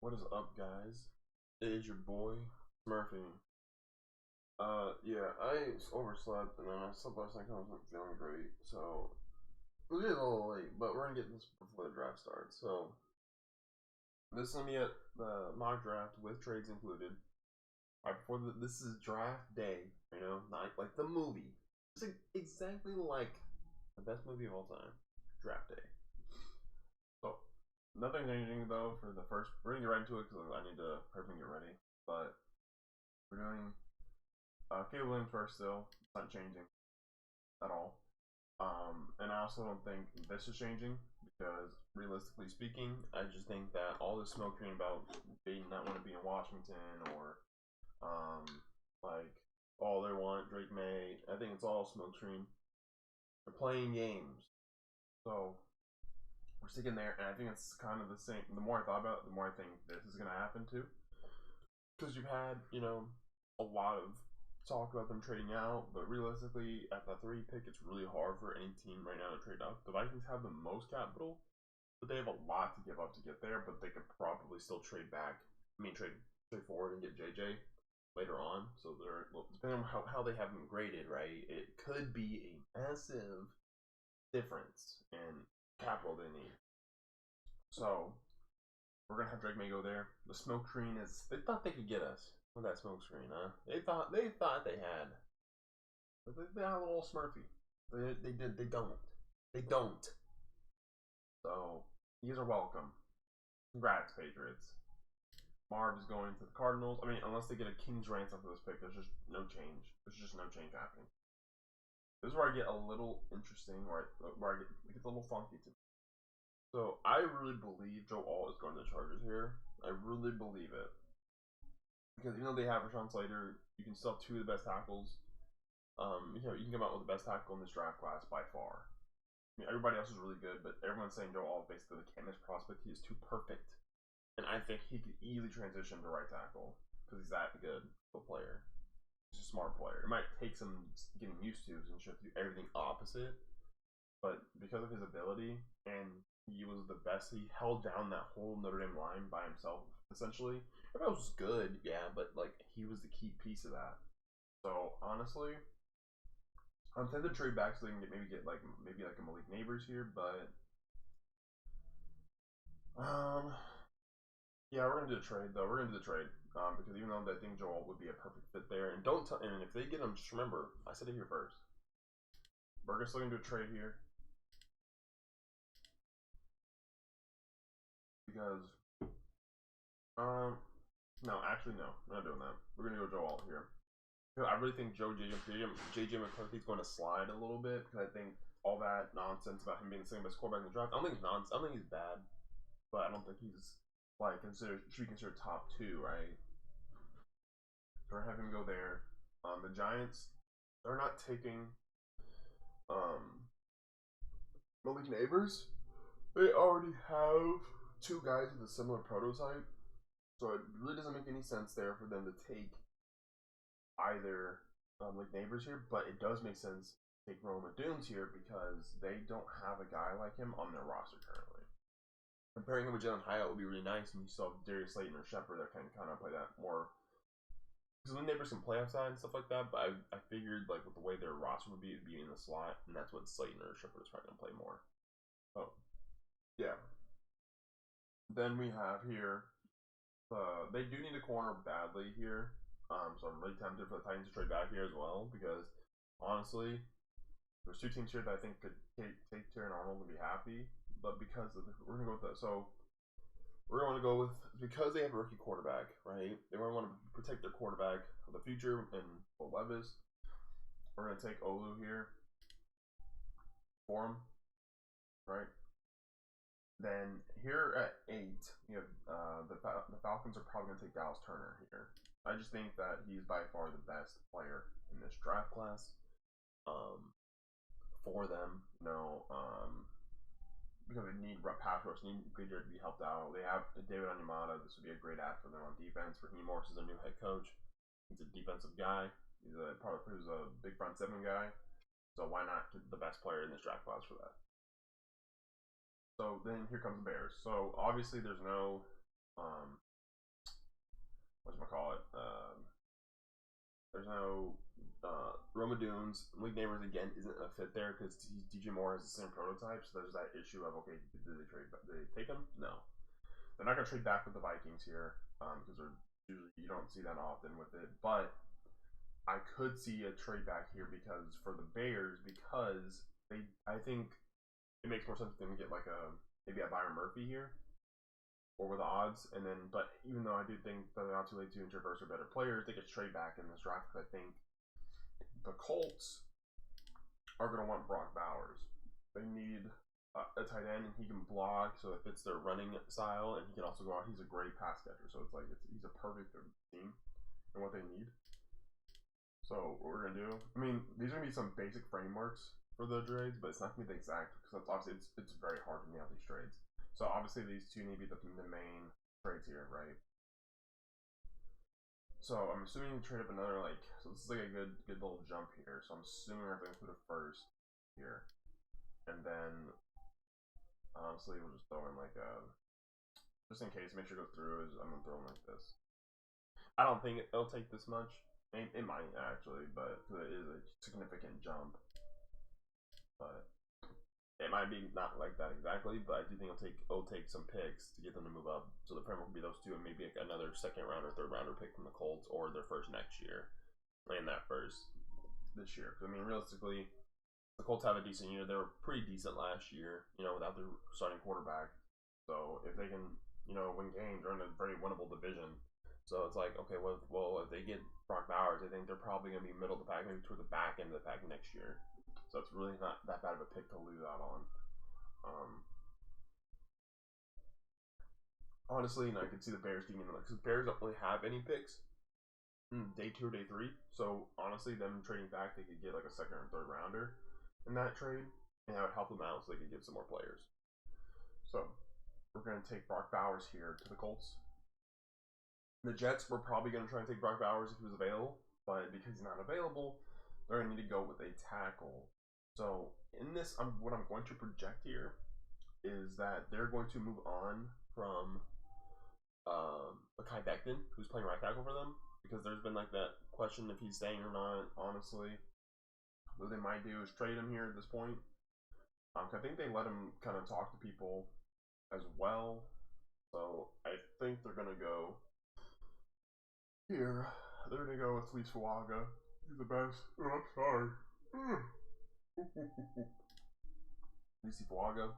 What is up, guys? It is your boy, Smurfyy. Yeah, I overslept and then I slept last night because I wasn't feeling great. So, we're getting a little late, but we're gonna get this before the draft starts. So, this is gonna be at the mock draft with trades included. Right before this is draft day, you know, not like the movie. It's like exactly like the best movie of all time, draft day. So, nothing changing though for the first. We're gonna get right into it because I need to prep and get ready. But we're doing Caleb Williams first still. It's not changing at all. And I also don't think this is changing because realistically speaking, I just think that all this smoke screen about they not want to be in Washington or like all they want Drake May. I think it's all smoke screen. They're playing games, so we're sticking there, and I think it's kind of the same. The more I thought about it, the more I think this is gonna happen too, because you've had a lot of talk about them trading out, but realistically, at the 3 pick, it's really hard for any team right now to trade up. The Vikings have the most capital, but they have a lot to give up to get there. But they could probably still trade back. I mean, trade forward and get JJ later on. So they're depending on how they have them graded, right? It could be a massive difference in capital they need. So we're gonna have Drake May go there. The smoke screen is. They thought they could get us with that smoke screen, huh? They thought they had. But they had a little Smurfy. They did. They don't. They don't. So you guys are welcome. Congrats, Patriots. Marv is going to the Cardinals. I mean, unless they get a king's ransom for this pick, there's just no change. There's just no change happening. This is where I get a little interesting, where it gets a little funky to me. So I really believe Joe Alt is going to the Chargers here. I really believe it. Because even though they have Rashawn Slater, you can still have 2 of the best tackles. You can come out with the best tackle in this draft class by far. I mean, everybody else is really good, but everyone's saying Joe Alt basically the can't miss prospect. He is too perfect, and I think he could easily transition to right tackle because he's that good of a player. He's a smart player. It might take some getting used to, since you have to do everything opposite. But because of his ability, and he was the best, he held down that whole Notre Dame line by himself, essentially. Everybody else was good, yeah, but like he was the key piece of that. So honestly, I'm tempted to trade back so they can get like a Malik Neighbors here, but yeah, we're gonna do the trade though. We're gonna do the trade because even though I think Joel would be a perfect fit there, and and if they get him, just remember I said it here first. We're still gonna do a trade here because no, actually no, we're not doing that. We're gonna go Joe Alt here. I really think JJ McCarthy's going to slide a little bit because I think all that nonsense about him being the second best quarterback in the draft. I don't think it's nonsense. I don't think he's bad, but I don't think he's like should be considered top 2, right? So we're having him go there. The Giants, they're not taking Malik Neighbors. They already have 2 guys with a similar prototype, so it really doesn't make any sense there for them to take either like Neighbors here, but it does make sense to take Roma Dunes here because they don't have a guy like him on their roster currently. Comparing him with Jalen Hyatt would be really nice, and you still have Darius Slayton or Shepard that can kind of play that more. Because when Neighbors can play outside and stuff like that, but I figured like with the way their roster would be, it'd be in the slot, and that's what Slayton or Shepard is probably gonna play more. Oh, yeah. Then we have here, they do need a corner badly here. So I'm really tempted for the Titans to trade back here as well because honestly, there's 2 teams here that I think could take Terran Arnold and be happy, but because of we're gonna go with that. So we're going to go with because they have a rookie quarterback, right? They want to protect their quarterback for the future and Will Levis. We're gonna take Olu here for him, right? Then here at 8, you have the Falcons are probably gonna take Dallas Turner here. I just think that he's by far the best player in this draft class for them. Because they need pass rush, need Goodyear to be helped out. They have David Onyemata. This would be a great ad for them on defense. Raheem Morris is their new head coach. He's a defensive guy. He's a big front 7 guy. So why not get the best player in this draft class for that? So then here comes the Bears. So obviously there's no whatchamacallit, there's no Roma Dunes. Malik Neighbors again isn't a fit there because DJ Moore has the same prototype, so there's that issue of okay, did they trade? Did they take him? No, they're not gonna trade back with the Vikings here because they're usually you don't see that often with it. But I could see a trade back here because for the Bears because I think it makes more sense for them to get like a maybe a Byron Murphy here or with the odds, and then but even though I do think that they're not too late to interverse are better players, they could trade back in this draft because I think the Colts are going to want Brock Bowers. They need a tight end, and he can block, so it fits their running style, and he can also go out. He's a great pass catcher, so it's like he's a perfect team and what they need. So what we're gonna do? I mean, these are gonna be some basic frameworks for the trades, but it's not gonna be the exact because obviously it's very hard to nail these trades. So obviously these two need to be the main trades here, right? So I'm assuming you trade up another like so this is like a good little jump here. So I'm assuming we're gonna include a first here, and then honestly we'll just throw in like a just in case, make sure it goes through. Is I'm gonna throw in like this. I don't think it'll take this much. It might actually, but it is a significant jump. But it might be not like that exactly, but I do think it'll take some picks to get them to move up. So the framework will be those two, and maybe another second rounder, third rounder pick from the Colts, or their first next year, and that first this year. Because I mean, realistically, the Colts have a decent year. They were pretty decent last year, without their starting quarterback. So if they can, win games, they're in a very winnable division. So it's like, okay, well, if they get Brock Bowers, I think they're probably going to be middle of the pack, maybe toward the back end of the pack next year. So it's really not that bad of a pick to lose out on. Honestly, I could see the Bears getting in because the Bears don't really have any picks day 2 or day 3. So honestly, them trading back, they could get like a second or third rounder in that trade, and that would help them out so they could get some more players. So we're going to take Brock Bowers here to the Colts. The Jets were probably going to try and take Brock Bowers if he was available, but because he's not available, they're going to need to go with a tackle. So in this, what I'm going to project here is that they're going to move on from Kai Becton, who's playing right tackle for them, because there's been like that question if he's staying or not. Honestly, what they might do is trade him here at this point. I think they let him kind of talk to people as well, so I think they're gonna go here. They're gonna go with Fleece Fuaga. He's the best. Oh, I'm sorry. Fleece Fuaga,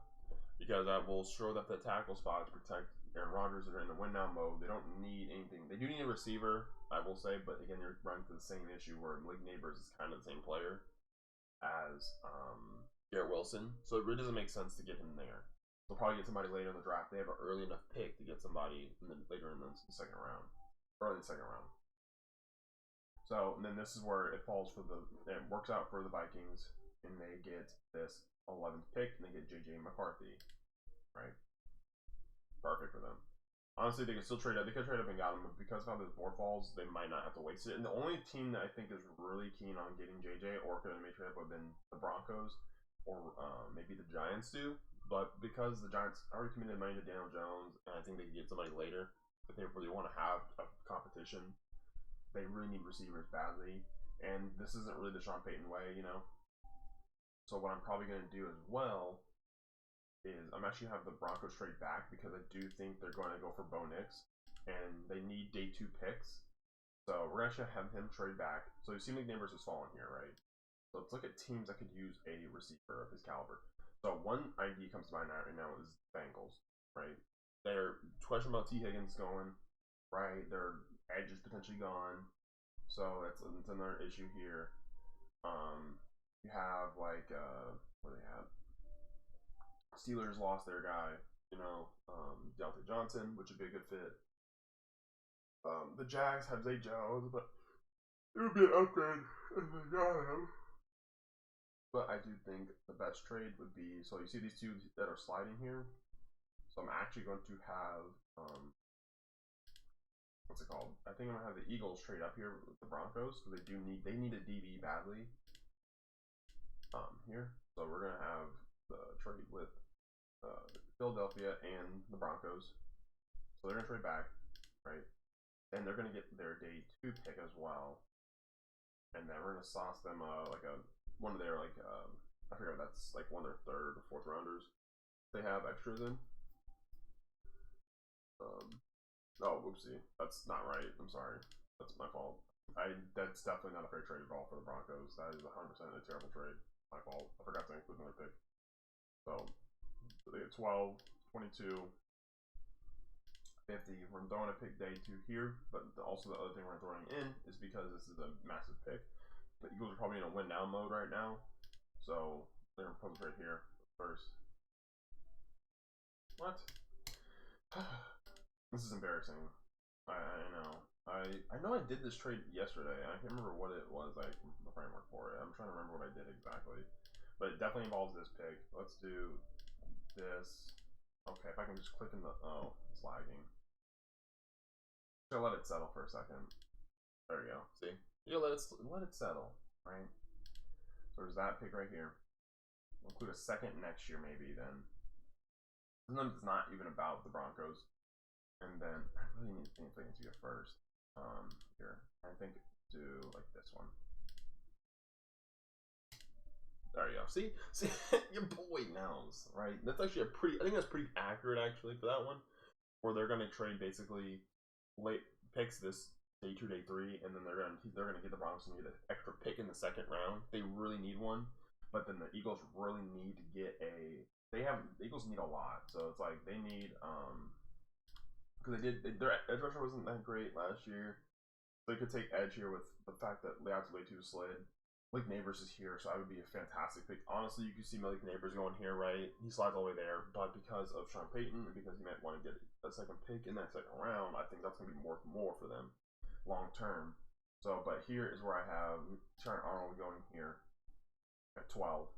because that will show that the tackle spot to protect Aaron Rodgers. Are in the win now mode. They don't need anything. They do need a receiver, I will say, but again, you're running into the same issue where Malik Neighbors is kind of the same player as Garrett Wilson, so it really doesn't make sense to get him there. They'll probably get somebody later in the draft. They have an early enough pick to get somebody later in the second round, early second round. So, and then this is where it falls for it works out for the Vikings, and they get this 11th pick, and they get JJ McCarthy, right? Perfect for them. Honestly, they could still trade up. They could trade up and got him, but because of how this board falls, they might not have to waste it. And the only team that I think is really keen on getting JJ or could have made trade up would have been the Broncos or maybe the Giants do. But because the Giants already committed money to Daniel Jones, and I think they could get somebody later, if they really want to have a competition, they really need receivers badly. And this isn't really the Sean Payton way, So what I'm probably going to do as well is I'm actually have the Broncos trade back because I do think they're going to go for Bo Nix, and they need day 2 picks. So we're actually have him trade back. So you see McNeighbors is falling here, right? So let's look at teams that could use a receiver of his caliber. So one ID comes to mind right now is Bengals, right? They're question about T. Higgins going, right? Their edge is potentially gone. So that's another issue here. You have like what do they have? Steelers lost their guy, Deontay Johnson, which would be a good fit. The Jags have Zay Jones, but it would be an upgrade if they got him. But I do think the best trade would be, so you see these two that are sliding here. So I'm actually going to have, what's it called? I think I'm going to have the Eagles trade up here with the Broncos because they need a DB badly. Here. So we're going to have the trade with Philadelphia and the Broncos. So they're going to trade back, right? and they're gonna get their day 2 pick as well, and then we're gonna sauce them like a one of their like I forget what that's like one of their 3rd or 4th rounders. They have extras in. Oh, whoopsie, that's not right. I'm sorry, that's my fault. That's definitely not a fair trade at all for the Broncos. That is 100% a terrible trade. My fault. I forgot to include another pick. So they get 12, 22, 50. We're throwing a pick day 2 here, but also the other thing we're throwing in is because this is a massive pick. The Eagles are probably in a win now mode right now, so they're gonna put it right here first. What? This is embarrassing. I know. I know I did this trade yesterday. I can't remember what it was. The framework for it. I'm trying to remember what I did exactly, but it definitely involves this pick. Let's do this. Okay, if I can just click in the it's lagging. Just let it settle for a second. There we go. See, you let it settle, right? So there's that pick right here. We'll include a 2nd next year, maybe then. Sometimes it's not even about the Broncos. And then I really need to think if I need to get first. Here, I think do like this one. There you go. See, your boy knows, right? That's actually a pretty. I think that's pretty accurate actually for that one, where they're gonna trade basically late picks this day 2, day 3, and then they're gonna get the Broncos and get an extra pick in the 2nd round. They really need one, but then the Eagles really need to get a. The Eagles need a lot, so it's like they need because their edge rusher wasn't that great last year. They could take edge here with the fact that Layouts way too slid. Malik Neighbors is here, so that would be a fantastic pick. Honestly, you could see Malik Neighbors going here, right? He slides all the way there, but because of Sean Payton, and because he might want to get a 2nd pick in that 2nd round, I think that's going to be worth more for them long term. So, but here is where I have Trent Arnold going here at 12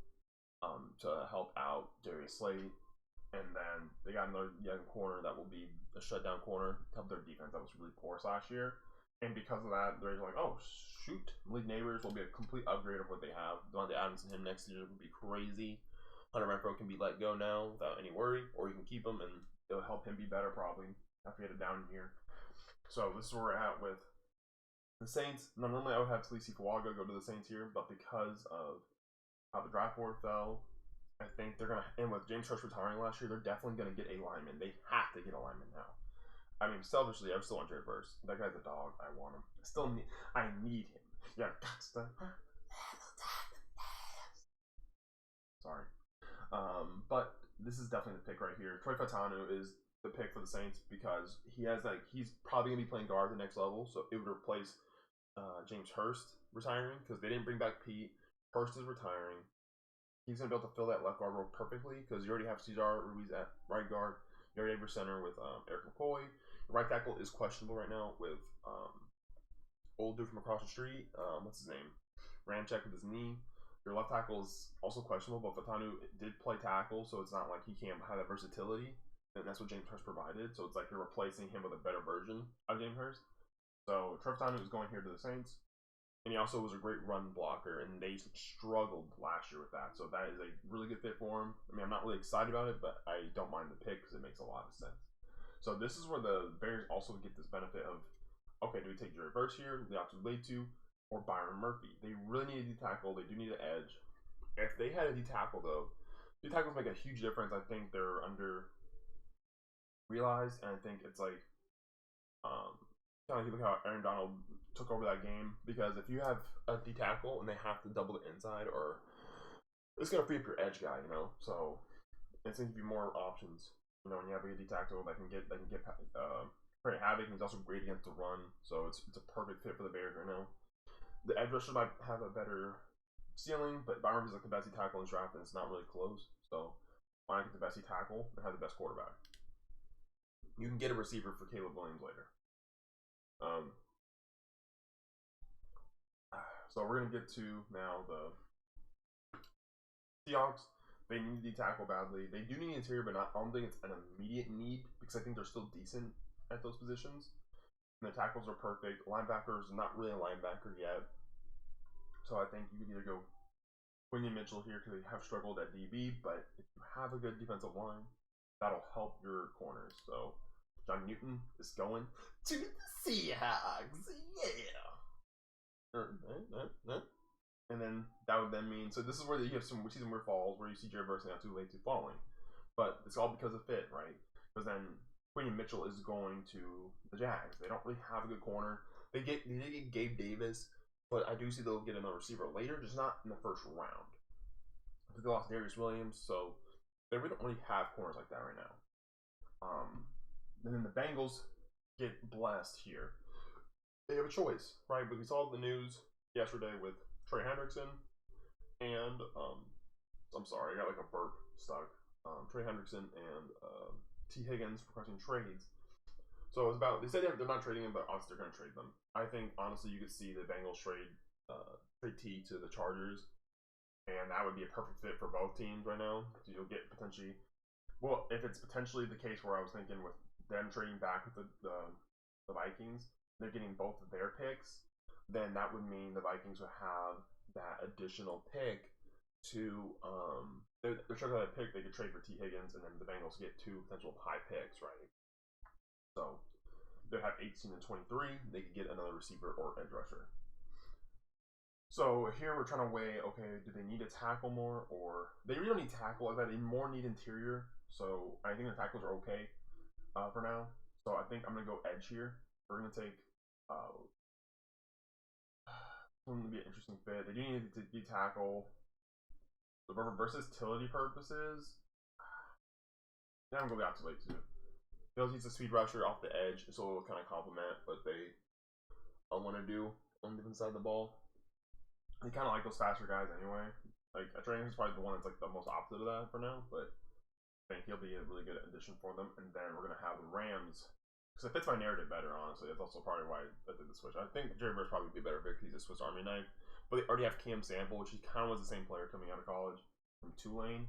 to help out Darius Slade. And then they got another young corner that will be a shutdown corner to help their defense that was really porous last year. And because of that, they're like, oh, shoot. Malik Neighbors will be a complete upgrade of what they have. Devontae Adams and him next year would be crazy. Hunter Renfrow can be let go now without any worry, or you can keep him and it'll help him be better probably after he had a down year. So this is where we're at with the Saints. Now, normally I would have Talisi Fuaga go to the Saints here, but because of how the draft board fell, I think they're gonna, and with James Hurst retiring last year, they're definitely gonna get a lineman. They have to get a lineman now. I mean, selfishly, I still want Jared Verse. That guy's a dog. I want him. I need him. Yeah, that's the. Sorry. But this is definitely the pick right here. Troy Fautanu is the pick for the Saints because he's probably gonna be playing guard at the next level, so it would replace James Hurst retiring because they didn't bring back Pete. Hurst is retiring. He's going to be able to fill that left guard role perfectly because you already have Cesar Ruiz at right guard. You already have your center with Eric McCoy. Your right tackle is questionable right now with old dude from across the street. What's his name? Ramchek with his knee. Your left tackle is also questionable, but Fatanu did play tackle, so it's not like he can't have that versatility. And that's what James Hurst provided. So it's like you're replacing him with a better version of James Hurst. So Trev Fatanu is going here to the Saints. And he also was a great run blocker, and they struggled last year with that. So that is a really good fit for him. I mean, I'm not really excited about it, but I don't mind the pick because it makes a lot of sense. So this is where the Bears also get this benefit of, okay, do we take Jared Verse here, Leatu Letu, or Byron Murphy? They really need a D tackle. They do need an edge. If they had a D tackle, though, D tackles make a huge difference. I think they're under realized, and I think it's like, kind of like how Aaron Donald took over that game, because if you have a D tackle and they have to double the inside, or it's gonna free up your edge guy, you know. So it's gonna give you more options. You know, when you have a D tackle that can get create havoc, and he's also great against the run. So it's a perfect fit for the Bears right now. The edge rushers might have a better ceiling, but Byron is like the best D tackle in the draft, and it's not really close. So why not get the best D tackle and have the best quarterback? You can get a receiver for Caleb Williams later. So we're gonna get to now the Seahawks. They need to tackle badly. They do need interior, but I don't think it's an immediate need because I think they're still decent at those positions. And the tackles are perfect. Linebackers, not really a linebacker yet. So I think you could either go Quinion Mitchell here because they have struggled at DB, but if you have a good defensive line, that'll help your corners. So John Newton is going to the Seahawks. Yeah. And then that would then mean, so this is where you have some, we see some weird falls where you see Jerry Burks not too late to falling. But it's all because of fit, right? Because then Quinn Mitchell is going to the Jags. They don't really have a good corner. They did get Gabe Davis, but I do see they'll get another receiver later, just not in the first round. They lost Darius Williams, so they really don't really have corners like that right now. And then the Bengals get blessed here. They have a choice, right? But we saw the news yesterday with Trey Hendrickson and I'm sorry, I got like a burp stuck. Trey Hendrickson and T. Higgins requesting trades. So it's about, they said they're not trading them, but obviously they're going to trade them. I think honestly you could see the Bengals trade T to the Chargers, and that would be a perfect fit for both teams right now. So you'll get potentially, well, if it's potentially the case where I was thinking with them trading back with the Vikings, they're getting both of their picks, then that would mean the Vikings would have that additional pick to they're trying to pick. They could trade for T. Higgins, and then the Bengals get 2 potential high picks, right? So they have 18 and 23. They could get another receiver or edge rusher. So here we're trying to weigh, okay, do they need to tackle more, or they really don't need tackle like that. They more need interior. So I think the tackles are okay for now. So I think I'm gonna go edge here. We're gonna take going to be an interesting fit. They do need to tackle. But for versatility purposes, now I'm going to go out too late too. They'll use a speed rusher off the edge, so it'll kind of complement what they want to do on the different side of the ball. They kind of like those faster guys anyway. Like Trey is probably the one that's like the most opposite of that for now, but I think he'll be a really good addition for them. And then we're gonna have the Rams, because it fits my narrative better, honestly. That's also probably why I did the switch. I think Jerry Burks probably would be better fit because he's a Swiss Army knife. But they already have Cam Sample, which he kind of was the same player coming out of college from Tulane.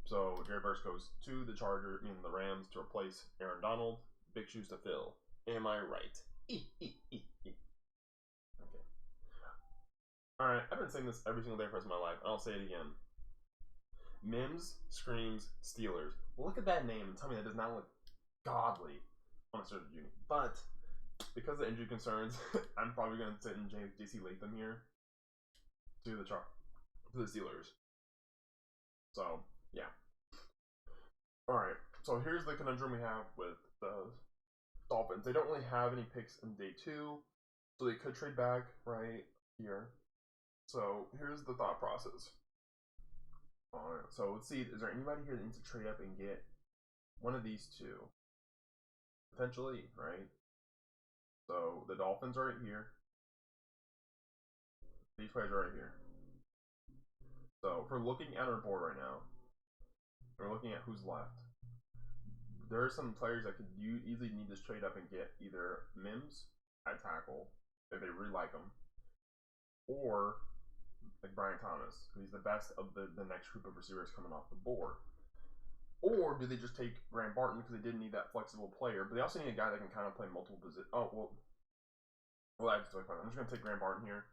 So Jerry Burks goes to the the Rams to replace Aaron Donald. Big shoes to fill. Am I right? Okay. Alright, I've been saying this every single day for the rest of my life. I'll say it again. Mims screams Steelers. Look at that name and tell me that does not look godly on a certain unit. But because of injury concerns, I'm probably going to sit in JC Latham here to the Steelers. So yeah. All right. So here's the conundrum we have with the Dolphins. They don't really have any picks in day 2, so they could trade back right here. So here's the thought process. All right. So let's see. Is there anybody here that needs to trade up and get one of these two? Potentially, right? So the Dolphins are right here. These players are right here. So if we're looking at our board right now, we're looking at who's left. There are some players that could easily need this trade up and get either Mims at tackle if they really like him, or like Brian Thomas, who's the best of the next group of receivers coming off the board. Or do they just take Graham Barton because they didn't need that flexible player, but they also need a guy that can kind of play multiple positions. Oh, well, I'm just going to take Graham Barton here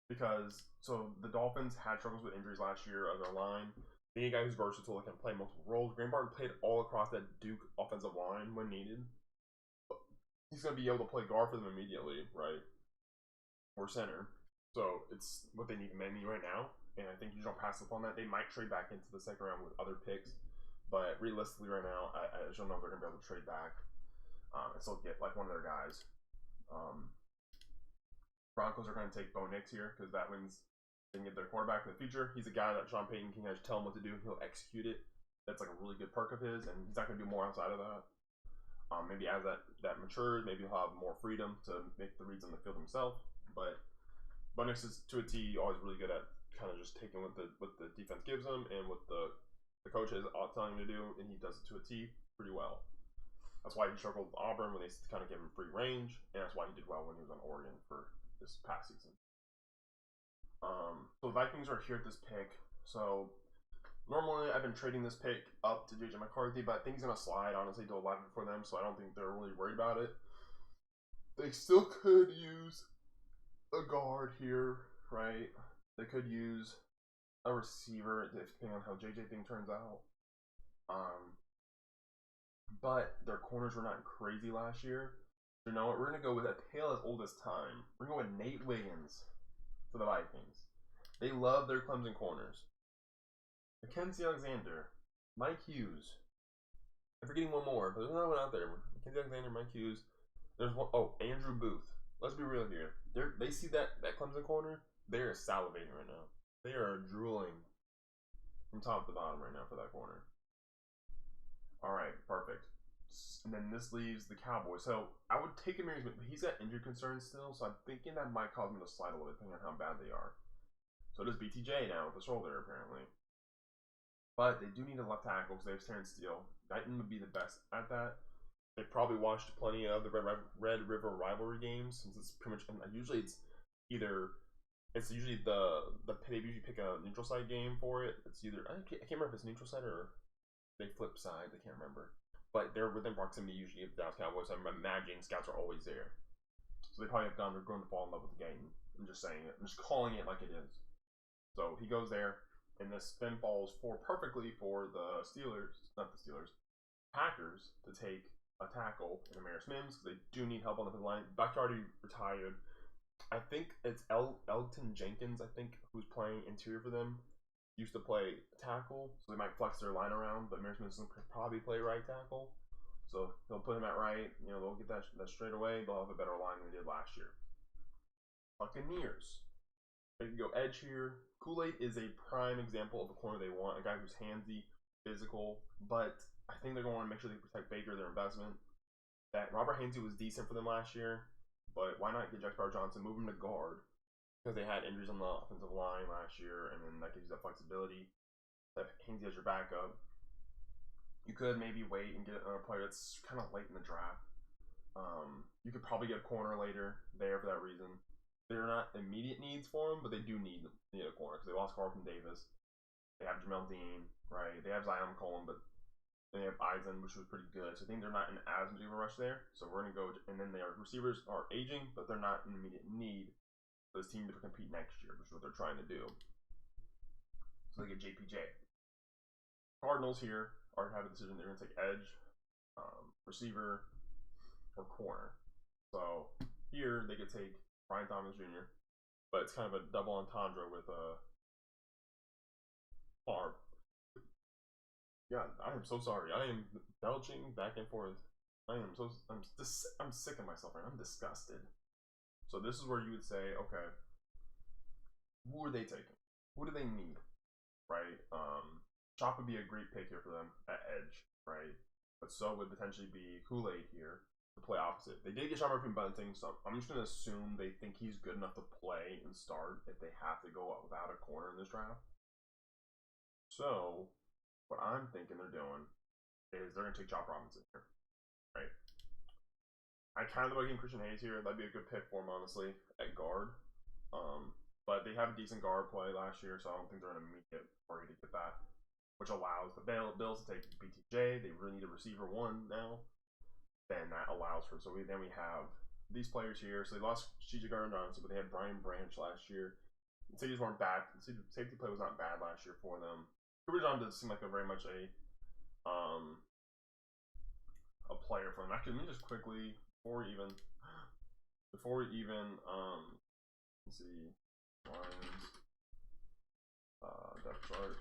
because so the Dolphins had struggles with injuries last year of their line. They need a guy who's versatile that can play multiple roles. Graham Barton played all across that Duke offensive line when needed. He's going to be able to play guard for them immediately, right? Or center. So it's what they need mainly right now. And I think you don't pass up on that. They might trade back into the second round with other picks. But realistically right now, I just don't know if they're going to be able to trade back and still get like one of their guys. Broncos are going to take Bo Nix here because that means they can get their quarterback in the future. He's a guy that Sean Payton can just tell him what to do. He'll execute it. That's like a really good perk of his, and he's not going to do more outside of that. Maybe as that matures, maybe he'll have more freedom to make the reads on the field himself. But Bo Nix is to a T always really good at kind of just taking what the defense gives him and what the coach is telling him to do, and he does it to a T pretty well. That's why he struggled with Auburn when they kind of gave him free range, and that's why he did well when he was on Oregon for this past season. So the Vikings are here at this pick. So normally I've been trading this pick up to JJ McCarthy, but I think he's going to slide, honestly, to 11 for them, so I don't think they're really worried about it. They still could use a guard here, right? They could use a receiver, depending on how JJ thing turns out. but their corners were not crazy last year. So you know what? We're gonna go with a tale as old as time. We're gonna go with Nate Wiggins for the Vikings. They love their Clemson corners. Mackenzie Alexander, Mike Hughes. I'm forgetting one more, but there's another one out there. Mackenzie Alexander, Mike Hughes. There's one. Oh, Andrew Booth. Let's be real here. They see that Clemson corner. They are salivating right now. They are drooling from top to bottom right now for that corner. All right, perfect. And then this leaves the Cowboys. So I would take Amir Smith, but he's got injury concerns still. So I'm thinking that might cause him to slide a little bit, depending on how bad they are. So does BTJ now with the shoulder apparently. But they do need a left tackle because they have Terrence Steele. Guyton would be the best at that. They probably watched plenty of the Red River rivalry games since it's pretty much. And usually it's usually they usually pick a neutral site game for it. It's either I can't remember if it's neutral site or they flip sides. I can't remember. But they're within proximity usually of the Dallas Cowboys. I'm imagining scouts are always there. So they probably have gone. They're going to fall in love with the game. I'm just saying it. I'm just calling it like it is. So he goes there, and this spin falls perfectly for the Steelers, not the Steelers, Packers to take a tackle in Amaris Mims because they do need help on the line. Bakhtiari retired. I think it's Elton Jenkins, I think, who's playing interior for them. Used to play tackle, so they might flex their line around, but Amaris Mims could probably play right tackle. So they'll put him at right. You know, they'll get that straight away. They'll have a better line than they did last year. Buccaneers. They can go edge here. Kool-Aid is a prime example of a corner they want. A guy who's handsy, physical, but I think they're going to want to make sure they protect Baker, their investment. That Robert Hainsey was decent for them last year, but why not get Jack Sparrow Johnson, move him to guard? Because they had injuries on the offensive line last year, and then that gives you that flexibility. That Hainsey as your backup. You could maybe wait and get another player that's kind of late in the draft. You could probably get a corner later there for that reason. They're not immediate needs for him, but they do need a corner because they lost Carlton Davis. They have Jamel Dean, right? They have Zion McCollum, but they have Eisen, which was pretty good. So I think they're not in as much of a rush there. So we're going to go, and then their receivers are aging, but they're not in immediate need for this team to compete next year, which is what they're trying to do. So they get JPJ. Cardinals here are have a decision. They're going to take edge, receiver, or corner. So here they could take Brian Thomas Jr., but it's kind of a double entendre with Favre. Yeah, I am so sorry. I am belching back and forth. I'm sick of myself right now. I'm disgusted. So this is where you would say, okay, who are they taking? Who do they need? Right? Chop would be a great pick here for them at edge, right? But so would potentially be Kool-Aid here to play opposite. They did get Sean Murphy and Bunting, so I'm just gonna assume they think he's good enough to play and start if they have to go without a corner in this draft. So what I'm thinking they're doing is they're gonna take Chop Robinson here, right? I kind of like getting Christian Hayes here. That'd be a good pick for him, honestly, at guard. But they have a decent guard play last year, so I don't think they're in immediate hurry to get that, which allows the Bills to take BTJ. They really need a receiver one now. Then that allows for then we have these players here. So they lost CJ Gardner-Johnson, but they had Brian Branch last year. The safeties weren't bad. The safety play was not bad last year for them. Cooper John doesn't seem like a very much a player for them. Actually, let me just quickly before we even let's see. Lions depth chart.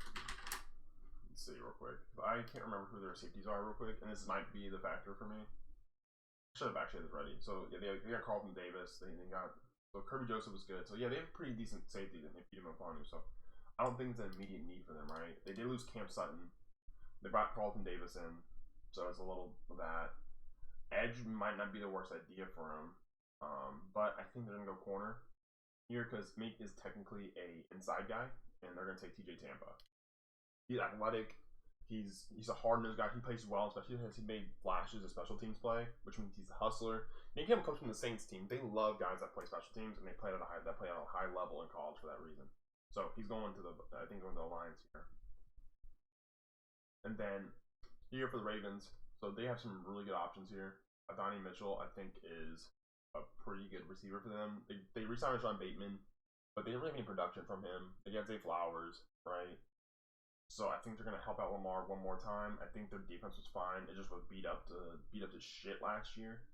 Let's see real quick. I can't remember who their safeties are real quick, and this might be the factor for me. I should have actually had this ready. So yeah, they got Carlton Davis. They got Kirby Joseph was good. So yeah, they have a pretty decent safety that they feed him upon. So I don't think it's an immediate need for them, right? They did lose Cam Sutton. They brought Carlton Davis in, so it's a little of that. Edge might not be the worst idea for him, but I think they're gonna go corner here because Meek is technically a inside guy, and they're gonna take TJ Tampa. He's athletic. He's a hard-nosed guy. He plays well, especially as he made flashes of special teams play, which means he's a hustler. Nick Campbell comes from the Saints team. They love guys that play special teams, and they play at a high level in college for that reason. So he's going to the Lions here. And then here for the Ravens, so they have some really good options here. Adonai Mitchell, I think, is a pretty good receiver for them. They re-signed Sean Bateman, but they didn't really have any production from him. They got Zay Flowers, right? So I think they're gonna help out Lamar one more time. I think their defense was fine. It just was beat up to shit last year.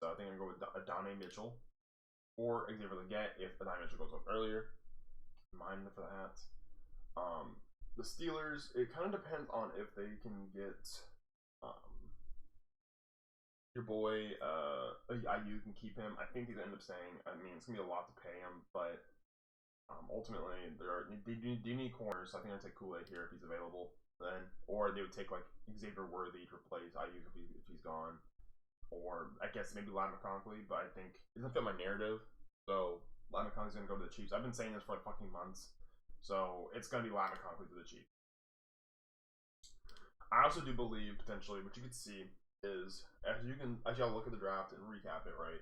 So I think I'm gonna go with Adonai Mitchell or Xavier Legette if Adonai Mitchell goes up earlier. Mind for that. The Steelers, it kind of depends on if they can get um, your boy IU can keep him. I think he's gonna end up staying. I mean, it's gonna be a lot to pay him, but ultimately they need corners. So I think I'd take Kool-Aid here if he's available. Then, or they would take like Xavier Worthy to replace IU if he's gone, or I guess maybe Lyle McConkey. But I think it doesn't fit my narrative. So Lyle McConkey's gonna go to the Chiefs. I've been saying this for like fucking months. So it's gonna be Lyle McConkey to the Chiefs. I also do believe potentially what you could see is as y'all look at the draft and recap it, right?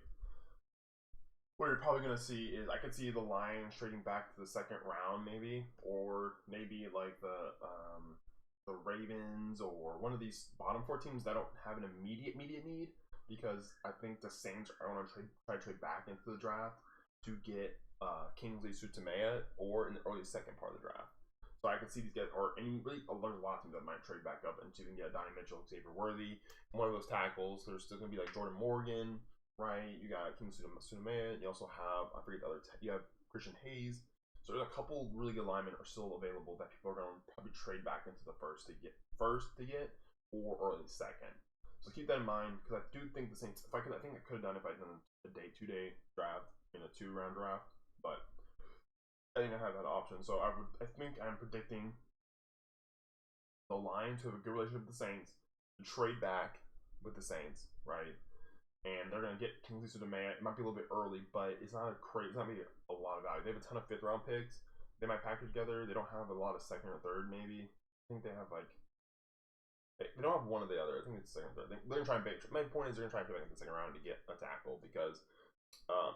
What you're probably gonna see is I could see the Lions trading back to the second round, maybe, or maybe like the Ravens or one of these bottom four teams that don't have an immediate need, because I think the Saints are going to try to trade back into the draft to get Kingsley Sutamea or in the early second part of the draft. So I could see these guys, or any really, there's a lot of teams that might trade back up into and get Donnie Mitchell, Xavier Worthy, one of those tackles. There's still going to be like Jordan Morgan, right? You got King Sutamea. You also have, I forget the other, you have Christian Hayes. So there's a couple really good linemen are still available that people are going to probably trade back into the first to get, or early second. So keep that in mind, because I do think the Saints, I think I could have done it if I'd done a 2-day draft in a 2-round draft, but I think I have that option. So I think I'm predicting the Lions to have a good relationship with the Saints, to trade back with the Saints, right? And they're gonna get Kingsley Sutamea. It might be a little bit early, but it's not it's not gonna be a lot of value. They have a ton of 5th round picks. They might package together. They don't have a lot of 2nd or 3rd, maybe. I think they have like they don't have one or the other. I think it's 2nd or 3rd. They're gonna try and bait. My point is they're gonna try and pick in the 2nd round to get a tackle, because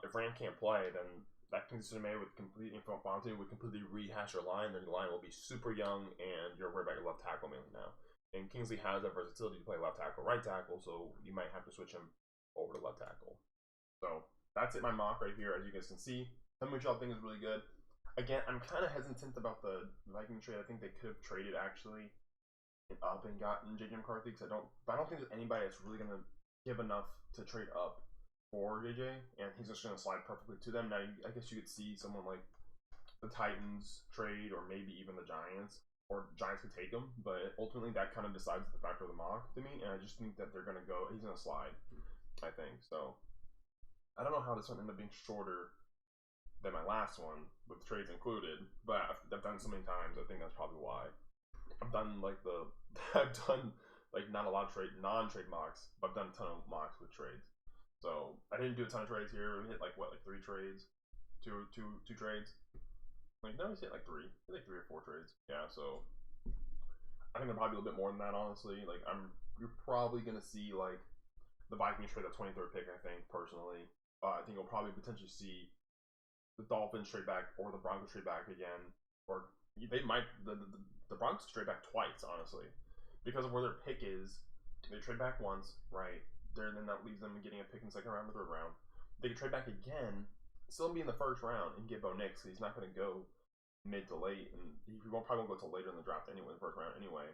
if Rand can't play, then that Kingsley Sutamea would completely rehash your line. Then your line will be super young, and you're worried about your left tackle mainly now. And Kingsley has that versatility to play left tackle, right tackle, so you might have to switch him over to left tackle. So that's it, my mock right here, as you guys can see. Tell me what y'all think is really good. Again, I'm kind of hesitant about the Viking trade. I think they could have traded actually up and gotten JJ McCarthy, because I don't think there's anybody that's really gonna give enough to trade up for JJ, and he's just gonna slide perfectly to them. Now, I guess you could see someone like the Titans trade, or maybe even the Giants, or Giants could take him, but ultimately that kind of decides the factor of the mock to me, and I just think that he's gonna slide, I think. So I don't know how this one ended up being shorter than my last one with trades included, but I've done so many times. I think that's probably why. I've done like not a lot of non-trade mocks, but I've done a ton of mocks with trades. So I didn't do a ton of trades here. We hit like 3 trades, two trades. Like no, we hit like 3, like 3 or 4 trades. Yeah, so I think there'll probably be a little bit more than that, honestly. Like you're probably gonna see like the Vikings trade that 23rd pick. I think personally, I think you'll probably potentially see the Dolphins trade back, or the Broncos trade back again, or they might the Broncos trade back twice, honestly, because of where their pick is. They trade back once, right? Then that leaves them getting a pick in the 2nd round or 3rd round. They could trade back again, still be in the 1st round, and get Bo Nix. He's not going to go mid to late, and he probably won't go till later in the draft anyway, the 1st round anyway.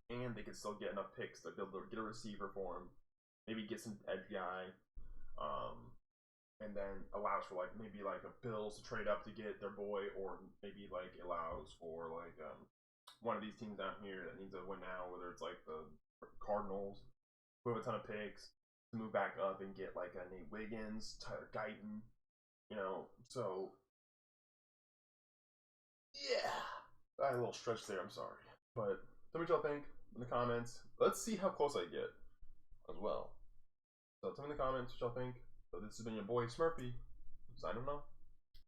And they could still get enough picks to be able to get a receiver for him, maybe get some edge guy, and then allows for like maybe like a Bills to trade up to get their boy, or maybe like allows for like one of these teams down here that needs a win now, whether it's like the Cardinals, who have a ton of picks, to move back up and get like a Nate Wiggins, Tyler Guyton, so yeah, I had a little stretch there, I'm sorry, but tell me what y'all think in the comments. Let's see how close I get as well. So tell me in the comments what y'all think. So this has been your boy Smurfyy, signing off.